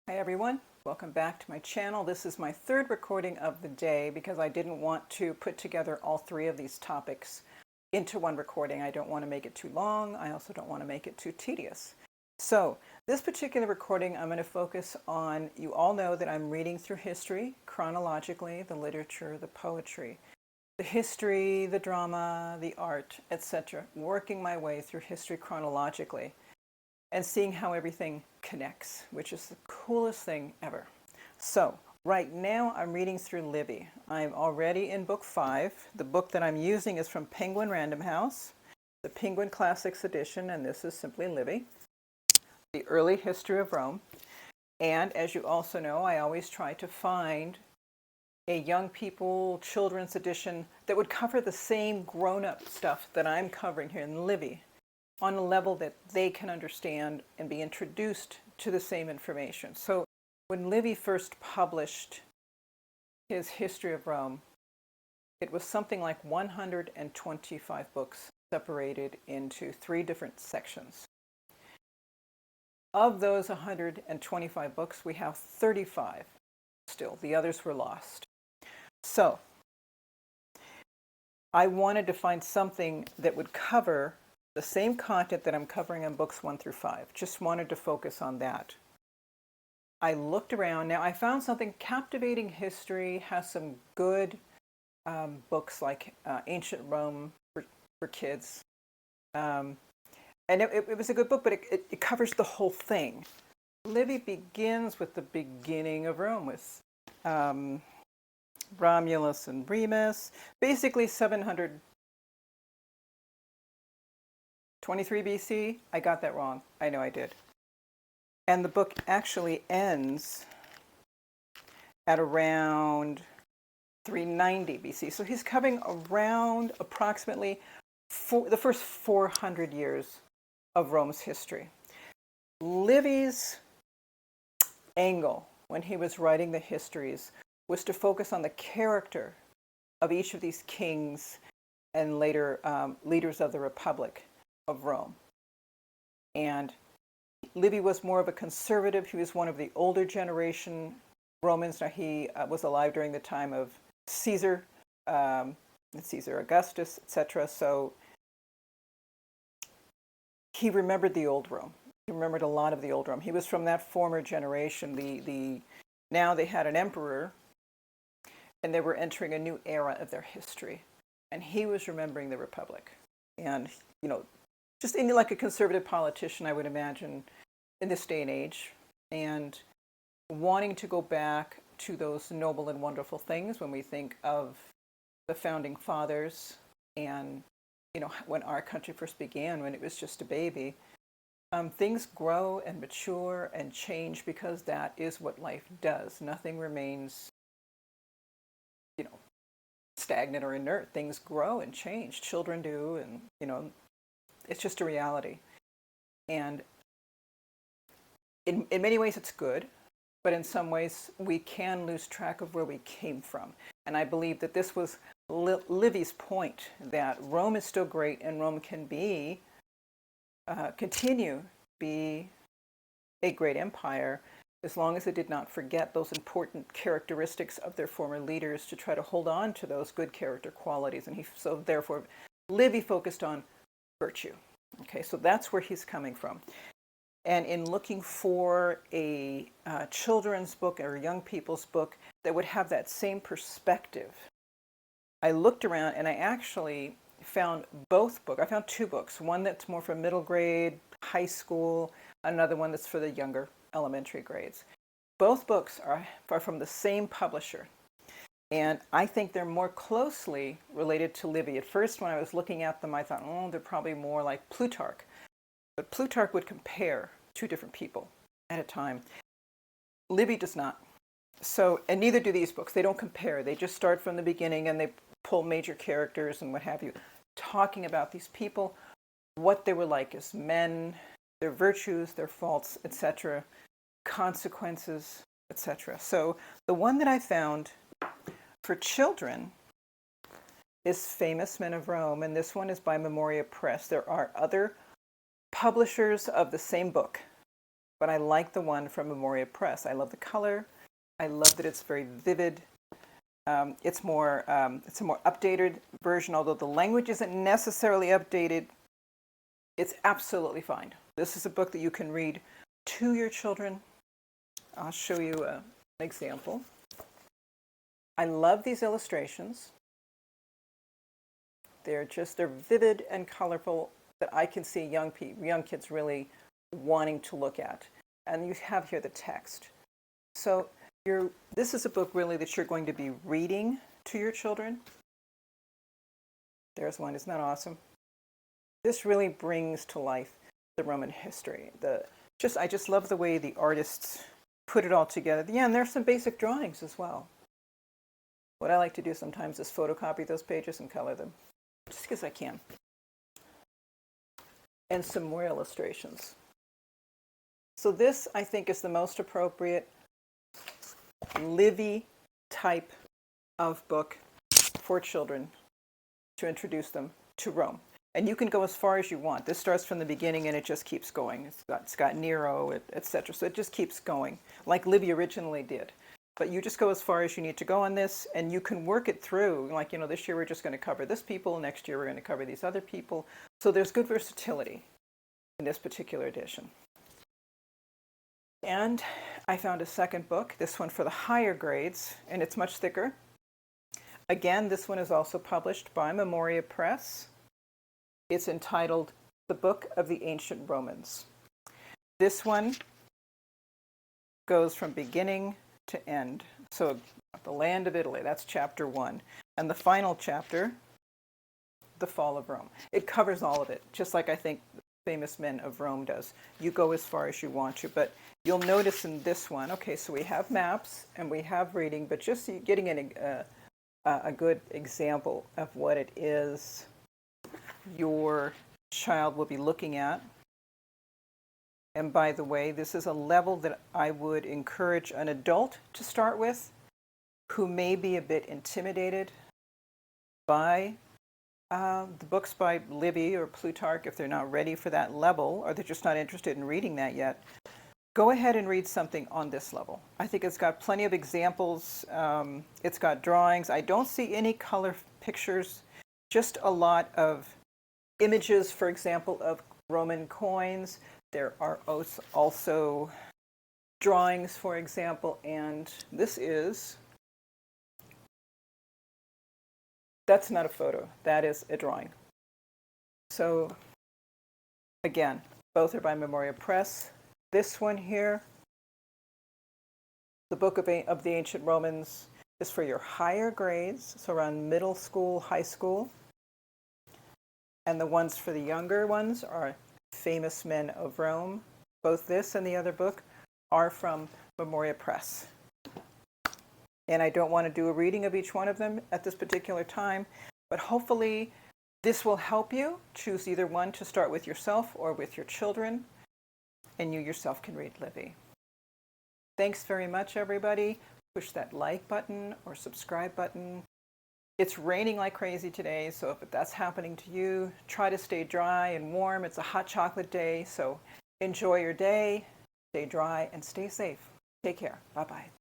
Hi everyone, welcome back to my channel. This is my third recording of the day because I didn't want to put together all three of these topics into one recording. I don't want to make it too long. I also don't want to make it too tedious. So this particular recording, I'm going to focus on, you all know that I'm reading through history chronologically, the literature, the poetry, the history, the drama, the art, etc., working my way through history chronologically and seeing how everything connects, which is the coolest thing ever. So right now I'm reading through Livy. I'm already in book 5. The book that I'm using is from Penguin Random House, the Penguin Classics edition, and this is simply Livy, the early history of Rome. And as you also know, I always try to find a young people children's edition that would cover the same grown-up stuff that I'm covering here in Livy, on a level that they can understand and be introduced to the same information. So when Livy first published his History of Rome, it was something like 125 books separated into 3 different sections. Of those 125 books, we have 35 still. The others were lost. So I wanted to find something that would cover the same content that I'm covering in books 1 through 5. Just wanted to focus on that. I looked around. Now I found something. Captivating History has some good books like Ancient Rome for kids. And it was a good book, but it covers the whole thing. Livy begins with the beginning of Rome with Romulus and Remus, basically 723 BC. I got that wrong. I know I did. And the book actually ends at around 390 BC. So he's covering around approximately the first 400 years of Rome's history. Livy's angle when he was writing the histories was to focus on the character of each of these kings and later leaders of the Republic of Rome. And Livy was more of a conservative. He was one of the older generation Romans. Now he was alive during the time of Caesar Augustus, etc. So he remembered the old Rome. He remembered a lot of the old Rome. He was from that former generation. Now they had an emperor, and they were entering a new era of their history. And he was remembering the Republic. And, you know, just like a conservative politician, I would imagine, in this day and age, and wanting to go back to those noble and wonderful things when we think of the founding fathers and, you know, when our country first began, when it was just a baby. Things grow and mature and change because that is what life does. Nothing remains, you know, stagnant or inert. Things grow and change. Children do, and, you know, it's just a reality. And in many ways it's good, but in some ways we can lose track of where we came from. And I believe that this was Livy's point, that Rome is still great and Rome can continue to be a great empire as long as it did not forget those important characteristics of their former leaders, to try to hold on to those good character qualities. And so therefore Livy focused on virtue. Okay, so that's where he's coming from. And in looking for a children's book or a young people's book that would have that same perspective, I looked around and I actually found both books. I found 2 books, one that's more for middle grade, high school, another one that's for the younger elementary grades. Both books are from the same publisher. And I think they're more closely related to Livy. At first, when I was looking at them, I thought, oh, they're probably more like Plutarch. But Plutarch would compare 2 different people at a time. Livy does not. So, and neither do these books. They don't compare. They just start from the beginning and they pull major characters and what have you, talking about these people, what they were like as men, their virtues, their faults, etc., consequences, etc. So the one that I found for children is Famous Men of Rome, and this one is by Memoria Press. There are other publishers of the same book but I like the one from Memoria Press. I love the color. I love that it's very vivid. It's a more updated version, although the language isn't necessarily updated. It's absolutely fine. This is a book that you can read to your children. I'll show you an example. I love these illustrations. They're vivid and colorful that I can see young kids really wanting to look at. And you have here the text. So this is a book really that you're going to be reading to your children. There's one. Isn't that awesome? This really brings to life the Roman history. I just love the way the artists put it all together. Yeah, and there's some basic drawings as well. What I like to do sometimes is photocopy those pages and color them, just because I can. And some more illustrations. So this, I think, is the most appropriate Livy type of book for children to introduce them to Rome. And you can go as far as you want. This starts from the beginning and it just keeps going. It's got Nero, etc. So it just keeps going, like Livy originally did. But you just go as far as you need to go on this, and you can work it through. Like, this year we're just going to cover this people, next year we're going to cover these other people. So there's good versatility in this particular edition. And I found a second book, this one for the higher grades, and it's much thicker. Again, this one is also published by Memoria Press. It's entitled The Book of the Ancient Romans. This one goes from beginning to end. So the land of Italy, that's chapter 1. And the final chapter, the fall of Rome. It covers all of it, just like I think Famous Men of Rome does. You go as far as you want to, but you'll notice in this one, okay, so we have maps and we have reading, but just getting a good example of what it is your child will be looking at. And by the way, this is a level that I would encourage an adult to start with who may be a bit intimidated by the books by Livy or Plutarch if they're not ready for that level, or they're just not interested in reading that yet. Go ahead and read something on this level. I think it's got plenty of examples. It's got drawings. I don't see any color pictures, just a lot of images, for example, of Roman coins. There are also drawings, for example, and that's not a photo, that is a drawing. So again, both are by Memoria Press. This one here, the Book of the Ancient Romans, is for your higher grades, so around middle school, high school. And the ones for the younger ones are Famous Men of Rome. Both this and the other book are from Memoria Press. And I don't want to do a reading of each one of them at this particular time, but hopefully this will help you choose either one to start with yourself or with your children, and you yourself can read Livy. Thanks very much, everybody. Push that like button or subscribe button. It's raining like crazy today, so if that's happening to you, try to stay dry and warm. It's a hot chocolate day, so enjoy your day, stay dry, and stay safe. Take care. Bye-bye.